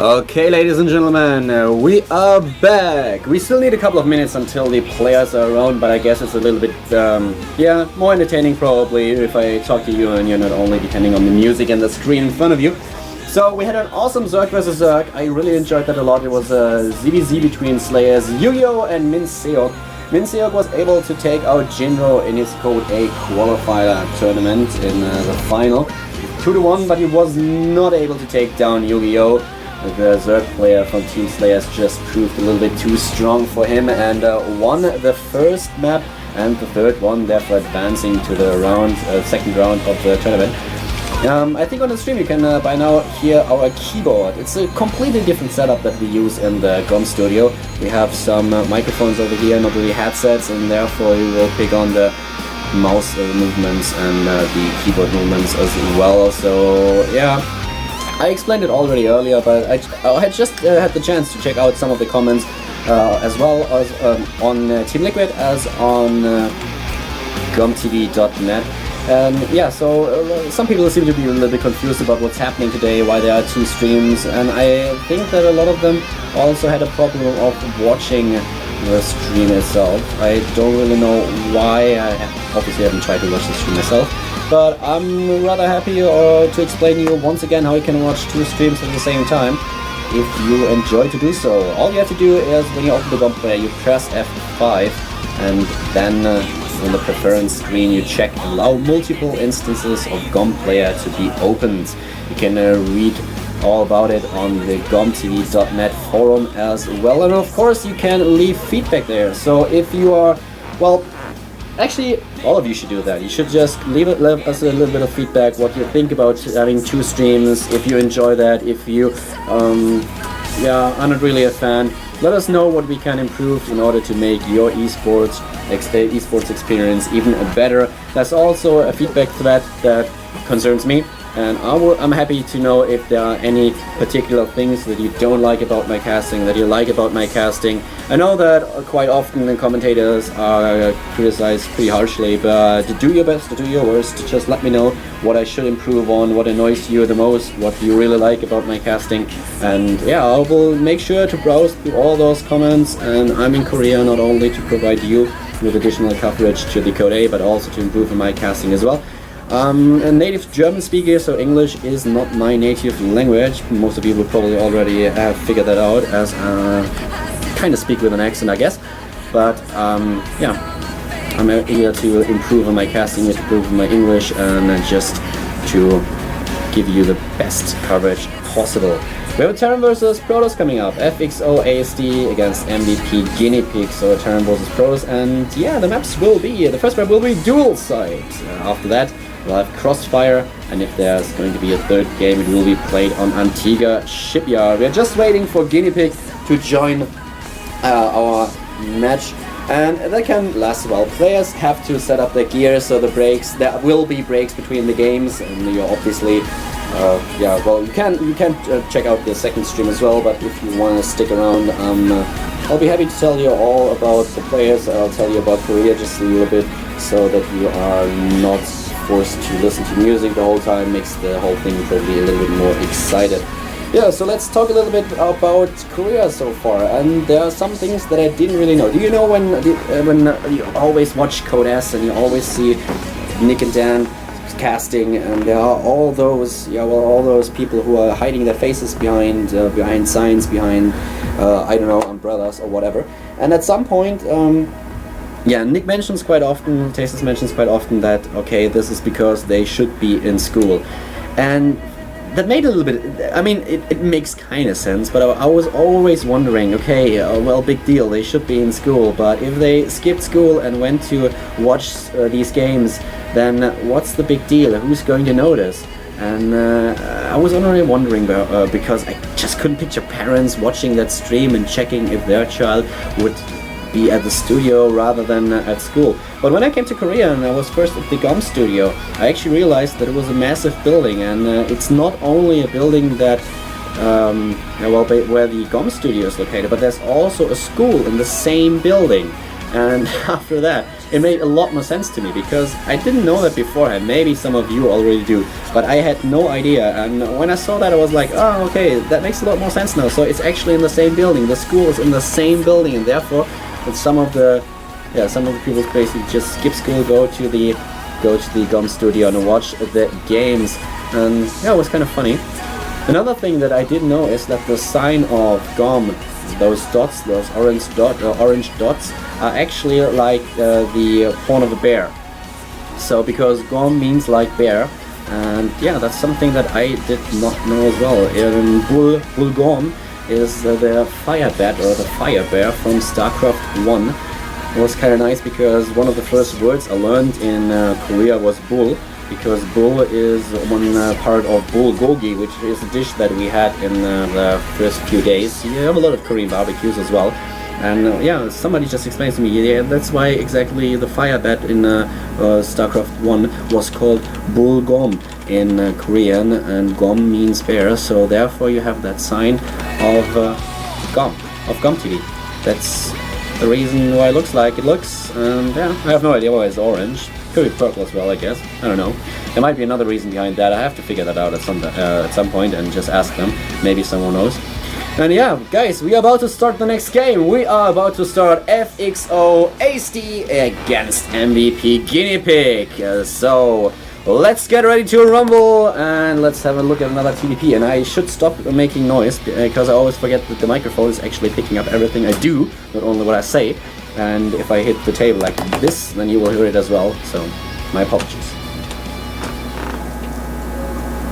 Okay, ladies and gentlemen, we are back. We still need a couple of minutes until the players are around, but I guess it's a little bit, more entertaining probably if I talk to you and you're not only depending on the music and the screen in front of you. So we had an awesome Zerg vs Zerg. I really enjoyed that a lot. It was a ZVZ between Slayers Yu-Gi-Oh and Minseok. Minseok was able to take out Jinro in his Code A qualifier tournament in the final 2-1, but he was not able to take down Yu-Gi-Oh. The Zerg player from Team Slayers just proved a little bit too strong for him and won the first map and the third one, therefore advancing to the second round of the tournament. I think on the stream you can by now hear our keyboard. It's a completely different setup that we use in the GOM studio. We have some microphones over here, not really headsets, and therefore you will pick on the mouse movements and the keyboard movements as well. So yeah, I explained it already earlier, but I had just had the chance to check out some of the comments as well as on Team Liquid as on GOMTV.net. Yeah, so some people seem to be a little bit confused about what's happening today, why there are two streams, and I think that a lot of them also had a problem of watching the stream itself. I don't really know why. I obviously haven't tried to watch the stream myself, but I'm rather happy to explain to you once again how you can watch two streams at the same time if you enjoy to do so. All you have to do is when you open the GOM player, you press F5 and then on the preference screen you check allow multiple instances of GOM player to be opened. You can read all about it on the GOMTV.net forum as well, and of course you can leave feedback there. So if you are, well, actually all of you should do that. You should just leave us a little bit of feedback, what you think about having two streams, if you enjoy that, if you are not really a fan. Let us know what we can improve in order to make your esports experience even better. That's also a feedback thread that concerns me, and I'm happy to know if there are any particular things that you don't like about my casting, that you like about my casting. I know that quite often the commentators are criticized pretty harshly, but do your best, do your worst. Just let me know what I should improve on, what annoys you the most, what you really like about my casting, and yeah, I will make sure to browse through all those comments. And I'm in Korea not only to provide you with additional coverage to the Code A, but also to improve on my casting as well. I'm a native German speaker, so English is not my native language. Most of you would probably already have figured that out, as kind of speak with an accent, I guess. But yeah, I'm here to improve on my casting, to improve on my English, and just to give you the best coverage possible. We have a Terran vs Protoss coming up. FXO ASD against MVP GuineaPig, so a Terran vs Protoss, and yeah, the first map will be dual site. After that, we'll have Crossfire, and if there's going to be a third game, it will be played on Antigua Shipyard. We're just waiting for GuineaPig to join our match, and that can last a while. Players have to set up their gear, so there will be breaks between the games, and you're obviously you can check out the second stream as well, but if you want to stick around, I'll be happy to tell you all about the players. I'll tell you about Korea just a little bit, so that you are not forced to listen to music the whole time. Makes the whole thing probably a little bit more excited. Yeah, so let's talk a little bit about Korea so far, and there are some things that I didn't really know. Do you know when you always watch Code S and you always see Nick and Dan casting, and there are all those people who are hiding their faces behind signs, behind I don't know, umbrellas or whatever. And at some point, Nick mentions quite often, Tastes mentions quite often that okay, this is because they should be in school, and that made a little bit. I mean, it makes kind of sense, but I was always wondering, okay, well, big deal, they should be in school, but if they skipped school and went to watch these games, then what's the big deal? Who's going to notice? And I was already wondering because I just couldn't picture parents watching that stream and checking if their child would be at the studio rather than at school. But when I came to Korea and I was first at the GOM studio, I actually realized that it was a massive building, and it's not only a building that where the GOM studio is located, but there's also a school in the same building. And after that, it made a lot more sense to me, because I didn't know that beforehand. Maybe some of you already do, but I had no idea. And when I saw that, I was like, oh, okay, that makes a lot more sense now. So it's actually in the same building. The school is in the same building, and therefore, some of the people basically just skip school, go to the GOM studio and watch the games. And yeah, it was kind of funny. Another thing that I didn't know is that the sign of GOM, those dots, those orange dots, are actually like the horn of a bear. So because GOM means like bear, and yeah, that's something that I did not know as well. Bull GOM is the fire bat, or the fire bear from Starcraft 1. It was kind of nice because one of the first words I learned in Korea was bull, because bull is one part of bulgogi, which is a dish that we had in the first few days. You have a lot of Korean barbecues as well. And yeah, somebody just explained to me, yeah, that's why exactly the fire bat in Starcraft 1 was called bulgom in Korean, and gom means bear, so therefore you have that sign of GOMTV. That's the reason why it looks like it looks, and yeah, I have no idea why it's orange. Could be purple as well, I guess. I don't know. There might be another reason behind that. I have to figure that out at some point and just ask them. Maybe someone knows. And yeah, guys, we are about to start the next game. We are about to start FXO ASD against MVP GuineaPig. So let's get ready to rumble and let's have a look at another TDP. And I should stop making noise because I always forget that the microphone is actually picking up everything I do, not only what I say. And if I hit the table like this, then you will hear it as well, so my apologies.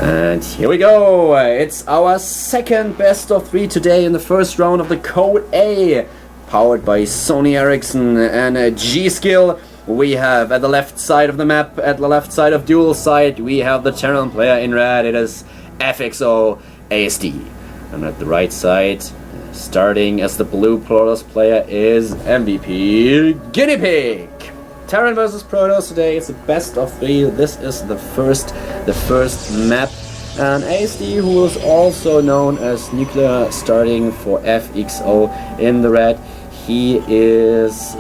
And here we go! It's our second best of 3 today in the first round of the Code A, powered by Sony Ericsson and G-Skill. We have at the left side of the map, at the left side of dual side, we have the Terran player in red. It is FXO ASD. And at the right side, starting as the blue Protoss player, is MVP GuineaPig. Terran versus Protoss today. It's a best of 3. This is the first map. And ASD, who is also known as Nuclear, starting for FXO in the red. He is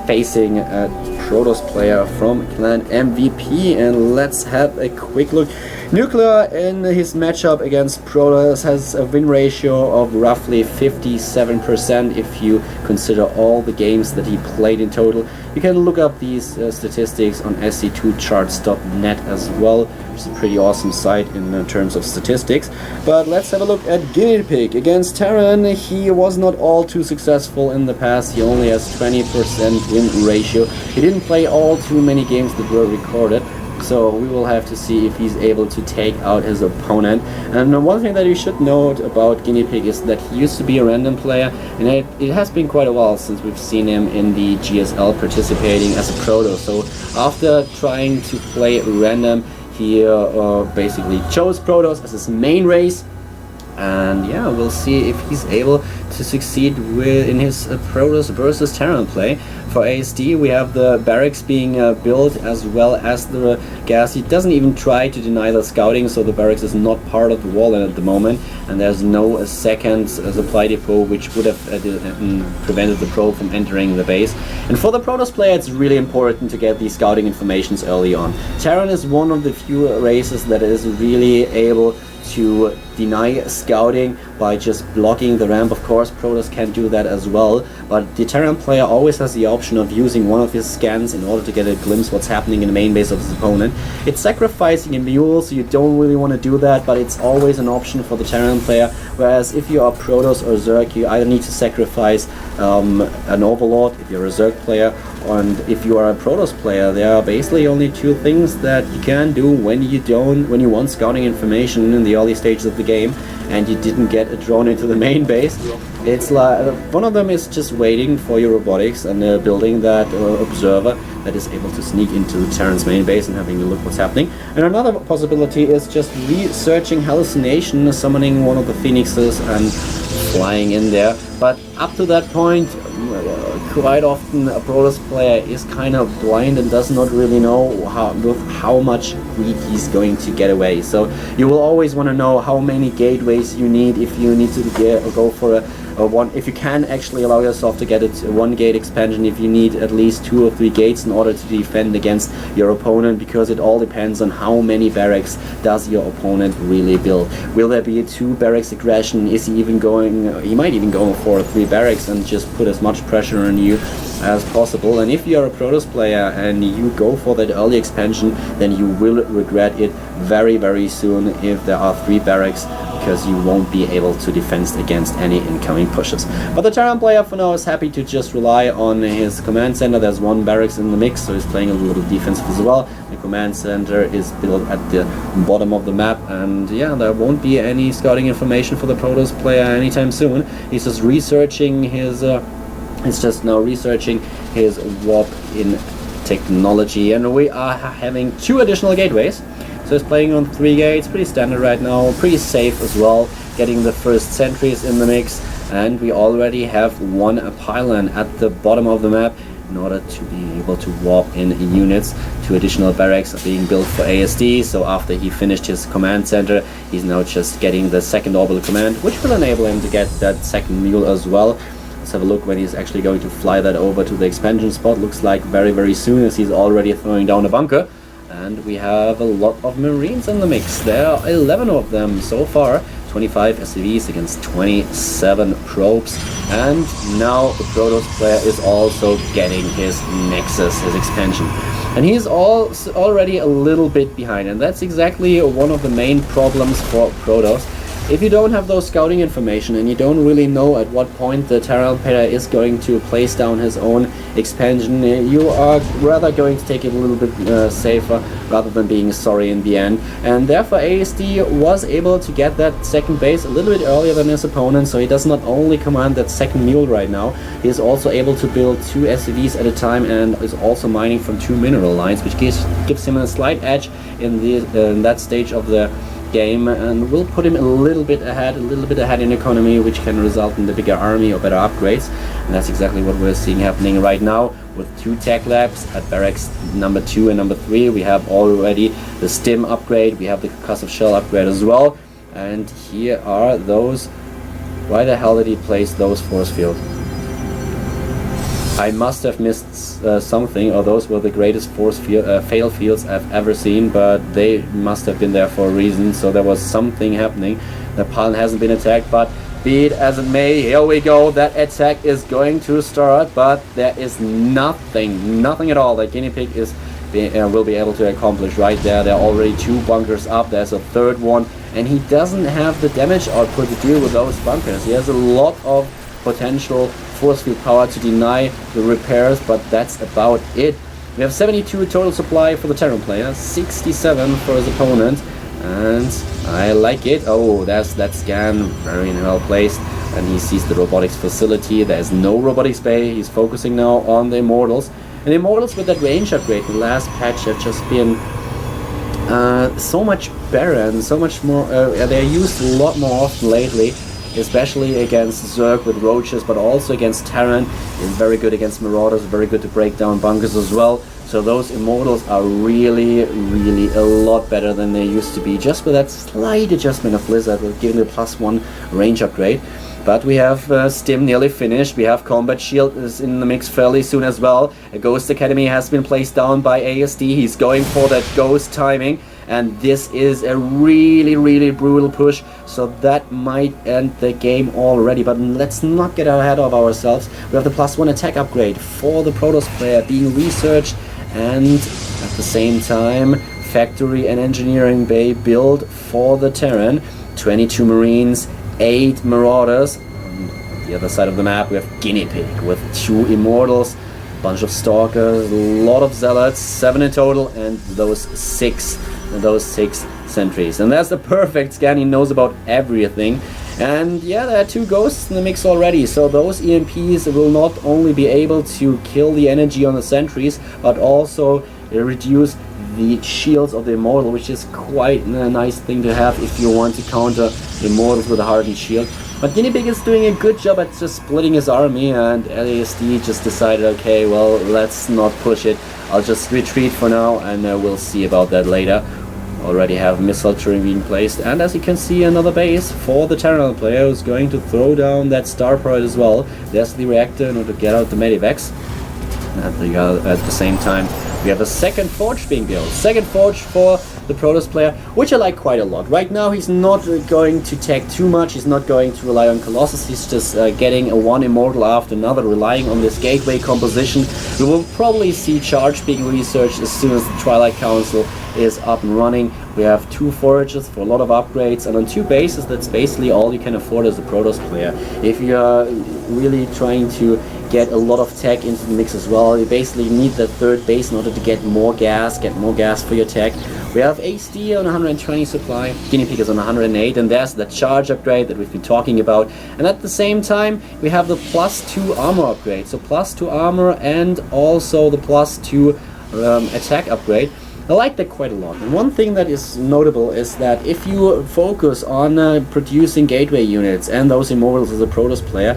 facing a Protoss player from Clan MVP, and let's have a quick look. Nuclear in his matchup against Protoss has a win ratio of roughly 57% if you consider all the games that he played in total. You can look up these statistics on sc2charts.net as well, which is a pretty awesome site in terms of statistics. But let's have a look at GuineaPig against Terran. He was not all too successful in the past. He only has 20% win ratio. He didn't play all too many games that were recorded. So we will have to see if he's able to take out his opponent. And one thing that you should note about GuineaPig is that he used to be a random player, and it has been quite a while since we've seen him in the GSL participating as a Proto. So after trying to play random, he basically chose Protoss as his main race. And yeah, we'll see if he's able to succeed in his Protoss versus Terran play. For ASD, we have the barracks being built as well as the gas. He doesn't even try to deny the scouting, so the barracks is not part of the wall at the moment, and there's no second supply depot which would have prevented the probe from entering the base. And for the Protoss player, it's really important to get these scouting informations early on. Terran is one of the few races that is really able to deny scouting by just blocking the ramp. Of course, Protoss can do that as well, but the Terran player always has the option of using one of his scans in order to get a glimpse what's happening in the main base of his opponent. It's sacrificing a mule, so you don't really want to do that, but it's always an option for the Terran player, whereas if you are Protoss or Zerg, you either need to sacrifice an Overlord if you're a Zerg player, and if you are a Protoss player, there are basically only two things that you can do when you want scouting information in the early stages of the game and you didn't get a drone into the main base. It's like one of them is just waiting for your robotics and building that observer that is able to sneak into the Terran's main base and having a look what's happening. And another possibility is just researching hallucination, summoning one of the phoenixes and flying in there. But up to that point, quite often a Protoss player is kind of blind and does not really know with how much greed he's going to get away. So you will always want to know how many gateways you need if you need to go for if you can actually allow yourself to get it 1 gate expansion, if you need at least 2 or 3 gates in order to defend against your opponent, because it all depends on how many barracks does your opponent really build. Will there be a 2 barracks aggression? Is he even going, he might even go for 3 barracks and just put as much pressure on you as possible. And if you're a Protoss player and you go for that early expansion, then you will regret it very, very soon if there are 3 barracks, because you won't be able to defend against any incoming pushes. But the Terran player for now is happy to just rely on his command center. There's 1 barracks in the mix, so he's playing a little defensive as well. The command center is built at the bottom of the map, and yeah, there won't be any scouting information for the Protoss player anytime soon. He's just researching his warp in technology, and we are having 2 additional gateways. So he's playing on 3 gates, pretty standard right now, pretty safe as well, getting the first sentries in the mix, and we already have 1 pylon at the bottom of the map in order to be able to warp in units. 2 additional barracks are being built for ASD, so after he finished his command center, he's now just getting the 2nd orbital command, which will enable him to get that 2nd mule as well. Let's have a look when he's actually going to fly that over to the expansion spot. Looks like very, very soon, as he's already throwing down a bunker. And we have a lot of Marines in the mix. There are 11 of them so far. 25 SCVs against 27 probes. And now the Protoss player is also getting his Nexus, his expansion. And he's already a little bit behind. And that's exactly one of the main problems for Protoss. If you don't have those scouting information and you don't really know at what point the Terran player is going to place down his own expansion, you are rather going to take it a little bit safer rather than being sorry in the end. And therefore ASD was able to get that 2nd base a little bit earlier than his opponent, so he does not only command that 2nd mule right now, he is also able to build 2 SCVs at a time, and is also mining from 2 mineral lines, which gives him a slight edge in that stage of the game, and will put him a little bit ahead in economy, which can result in the bigger army or better upgrades. And that's exactly what we're seeing happening right now with 2 tech labs at barracks number 2 and number 3. We have already the stim upgrade, we have the concussive shell upgrade as well, and here are those. Why the hell did he place those force field? I must have missed something, or those were the greatest fail fields I've ever seen, but they must have been there for a reason, so there was something happening. The pylon hasn't been attacked, but be it as it may, here we go. That attack is going to start, but there is nothing at all that GuineaPig will be able to accomplish right there. There are already 2 bunkers up, there's a 3rd one, and he doesn't have the damage output to deal with those bunkers. He has a lot of potential force field power to deny the repairs, but that's about it. We have 72 total supply for the Terran player, 67 for his opponent, and I like it. Oh, there's that scan, very well placed, and he sees the robotics facility. There's no robotics bay. He's focusing now on the Immortals, and the Immortals with that range upgrade in the last patch have just been so much better and so much more. They're used a lot more often lately, especially against Zerg with roaches, but also against Terran. Is very good against Marauders, very good to break down bunkers as well. So those Immortals are really a lot better than they used to be, just with that slight adjustment of Blizzard, with giving the +1 range upgrade. But we have Stim nearly finished. We have Combat Shield is in the mix fairly soon as well. A Ghost Academy has been placed down by ASD. He's going for that Ghost timing, and this is a really brutal push, so that might end the game already. But let's not get ahead of ourselves. We have the +1 attack upgrade for the Protoss player being researched, and at the same time factory and engineering bay built for the Terran. 22 Marines, 8 Marauders. On the other side of the map we have GuineaPig with 2 Immortals, a bunch of Stalkers, a lot of Zealots, 7 in total, and those 6 sentries. And that's the perfect scan. He knows about everything. And yeah, there are 2 ghosts in the mix already, so those EMPs will not only be able to kill the energy on the sentries, but also reduce the shields of the Immortal, which is quite a nice thing to have if you want to counter Immortals with a hardened shield. But GuineaPig is doing a good job at just splitting his army, and LASD just decided, okay, well, let's not push it. I'll just retreat for now, and we'll see about that later. already have missile turret being placed, and as you can see, another base for the Terran player who's going to throw down that star turret as well. There's the reactor in order to get out the medivacs. At the same time, we have a second forge being built. Second forge for the Protoss player, which I like quite a lot. Right now, he's not going to tech too much. He's not going to rely on Colossus. He's just getting a one immortal after another, relying on this gateway composition. We will probably see charge being researched as soon as the Twilight Council is up and running. We have 2 forages for a lot of upgrades, and on 2 bases, that's basically all you can afford as a Protoss player. If you are really trying to get a lot of tech into the mix as well, you basically need that 3rd base in order to get more gas for your tech. We have ASD on 120 supply, GuineaPig is on 108, and there's the charge upgrade that we've been talking about. And at the same time, we have the +2 armor upgrade, so +2 armor and also the +2 attack upgrade. I like that quite a lot. And one thing that is notable is that if you focus on producing gateway units and those immortals as a Protoss player,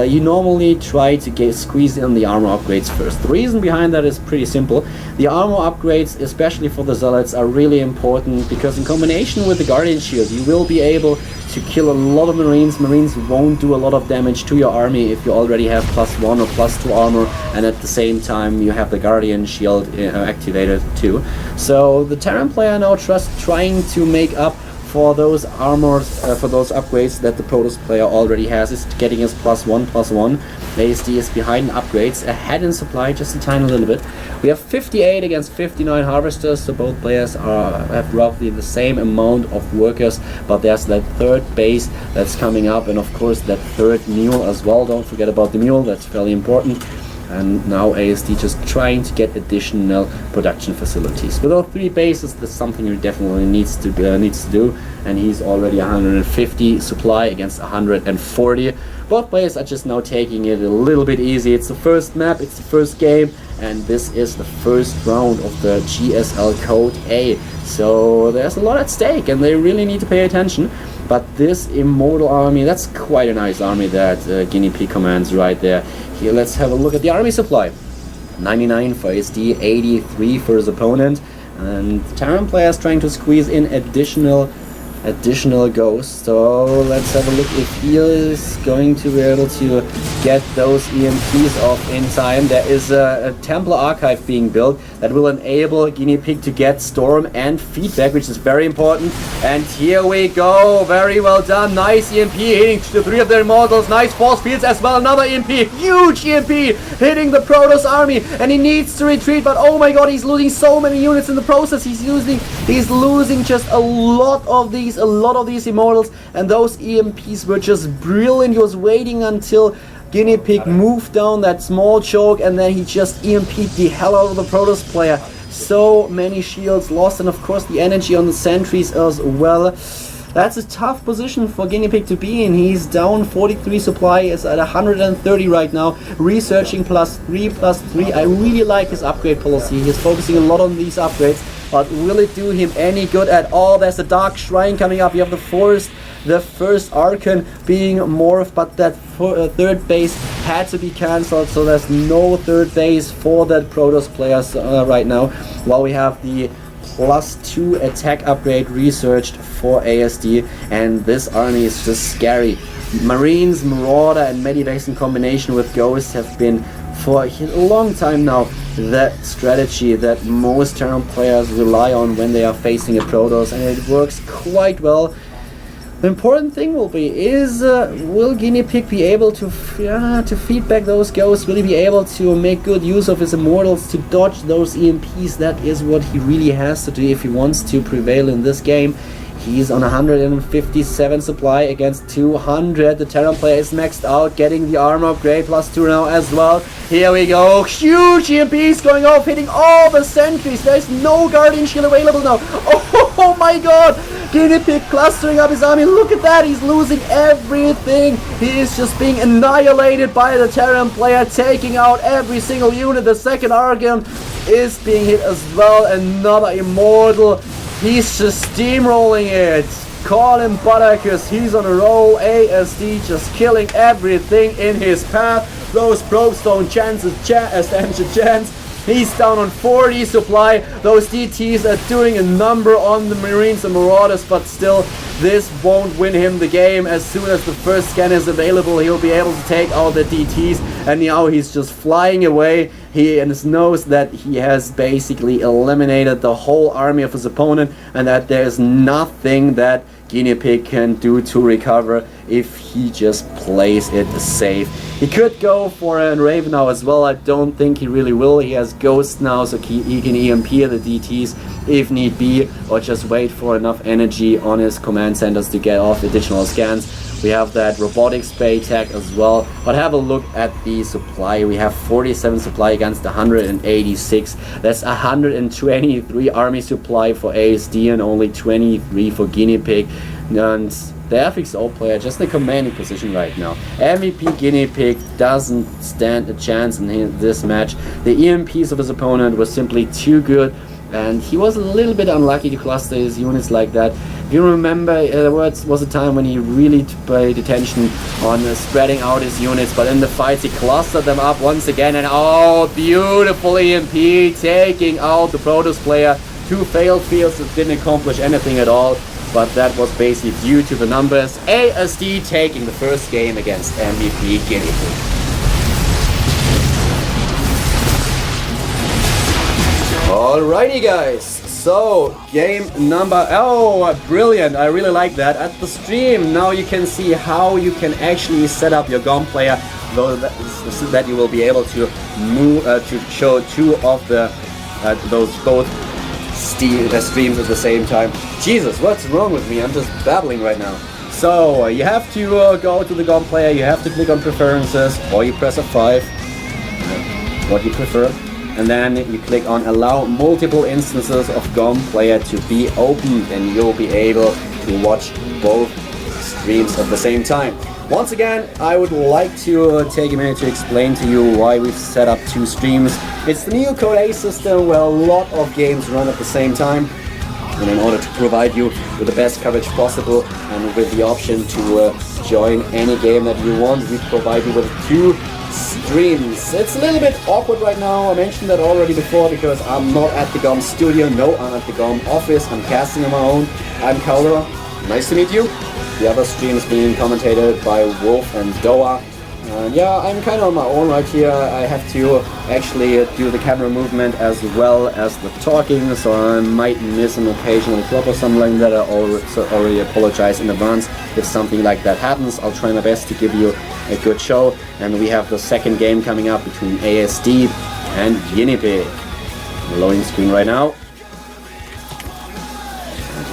you normally try to squeeze in the armor upgrades first. The reason behind that is pretty simple. The armor upgrades, especially for the Zealots, are really important because in combination with the Guardian Shield, you will be able to kill a lot of Marines. Marines won't do a lot of damage to your army if you already have +1 or +2 armor, and at the same time you have the Guardian Shield activated too. So the Terran player now trying to make up for those armors, for those upgrades that the Protoss player already has, is getting his +1/+1. ASD is behind upgrades, ahead in supply just a tiny little bit. We have 58 against 59 harvesters, so both players have roughly the same amount of workers, but there's that 3rd base that's coming up, and of course that 3rd mule as well. Don't forget about the mule, that's fairly important. And now ASD just trying to get additional production facilities. With all 3 bases, that's something he definitely needs to do, and he's already 150 supply against 140. Both players are just now taking it a little bit easy. It's the first map, it's the first game, and this is the first round of the GSL Code A. So there's a lot at stake, and they really need to pay attention. But this immortal army, that's quite a nice army that GuineaPig commands right there. Here, let's have a look at the army supply. 99 for ASD, 83 for his opponent, and the Terran player is trying to squeeze in additional ghosts. So let's have a look if he is going to be able to get those EMPs off in time. There is a Templar archive being built that will enable GuineaPig to get storm and feedback, which is very important. And here we go, very well done, nice EMP hitting the 3 of their immortals, nice force fields as well, another EMP, huge EMP hitting the Protoss army, and he needs to retreat, but oh my god, he's losing so many units in the process. He's losing just a lot of these immortals, and those EMPs were just brilliant. He was waiting until GuineaPig moved down that small choke, and then he just EMP'd the hell out of the Protoss player. So many shields lost, and of course the energy on the sentries as well. That's a tough position for GuineaPig to be in. He's down 43 supply, is at 130 right now, researching +3/+3. I really like his upgrade policy. He's focusing a lot on these upgrades, but will it do him any good at all? There's a Dark Shrine coming up. You have the first Archon being morphed, but that 3rd base had to be cancelled, so there's no 3rd base for that Protoss players right now, while we have the +2 attack upgrade researched for ASD, and this army is just scary. Marines, Marauder and Medivacs in combination with Ghosts have been for a long time now that strategy that most Terran players rely on when they are facing a Protoss, and it works quite well. The important thing will be will GuineaPig be able to feedback those ghosts? Will he be able to make good use of his immortals to dodge those EMPs? That is what he really has to do if he wants to prevail in this game. He's on 157 supply against 200. The Terran player is maxed out, getting the armor upgrade +2 now as well. Here we go. Huge EMPs going off, hitting all the sentries. There's no Guardian Shield available now. Oh my god. GuineaPig clustering up his army. Look at that. He's losing everything. He is just being annihilated by the Terran player, taking out every single unit. The second Argon is being hit as well. Another immortal. He's just steamrolling it. Call him Buttercus. He's on a roll. ASD just killing everything in his path. Those probes don't stand a chance. He's down on 40 supply. Those DTs are doing a number on the Marines and Marauders, but still, this won't win him the game. As soon as the first scan is available, he'll be able to take out the DTs, and now he's just flying away. He knows that he has basically eliminated the whole army of his opponent, and that there's nothing that GuineaPig can do to recover if he just plays it safe. He could go for a Raven now as well. I don't think he really will. He has Ghost now, so he can EMP the DTs if need be, or just wait for enough energy on his command centers to get off additional scans. We have that robotics bay tech as well, but have a look at the supply. We have 47 supply against 186. That's 123 army supply for ASD and only 23 for GuineaPig. And the FXO player just in a commanding position right now. MVP GuineaPig doesn't stand a chance in this match. The EMPs of his opponent was simply too good, and he was a little bit unlucky to cluster his units like that. If you remember, there was a time when he really paid attention on spreading out his units, but in the fights he clustered them up once again, and oh, beautiful EMP taking out the Protoss player. 2 failed fields that didn't accomplish anything at all, but that was basically due to the numbers. ASD taking the first game against MVP GuineaPig. Alrighty guys, so game number, oh brilliant, I really like that. At the stream now you can see how you can actually set up your GOM player, so that you will be able to move to show 2 of the those both streams at the same time. Jesus, what's wrong with me? I'm just babbling right now. So you have to go to the GOM player, you have to click on preferences, or you press F5, what you prefer. And then you click on allow multiple instances of GOM player to be opened, and you'll be able to watch both streams at the same time. Once again, I would like to take a minute to explain to you why we've set up 2 streams. It's the new Code A system where a lot of games run at the same time. And in order to provide you with the best coverage possible and with the option to join any game that you want, we provide you with 2 streams. It's a little bit awkward right now. I mentioned that already before because I'm not at the GOM studio. No, I'm at the GOM office. I'm casting on my own. I'm Caldera. Nice to meet you. The other stream is being commentated by Wolf and Doa. Yeah, I'm kind of on my own right here. I have to actually do the camera movement as well as the talking, so I might miss an occasional flop or something like that. I already apologize in advance if something like that happens. I'll try my best to give you a good show. And we have the second game coming up between ASD and GuineaPig. Loading screen right now.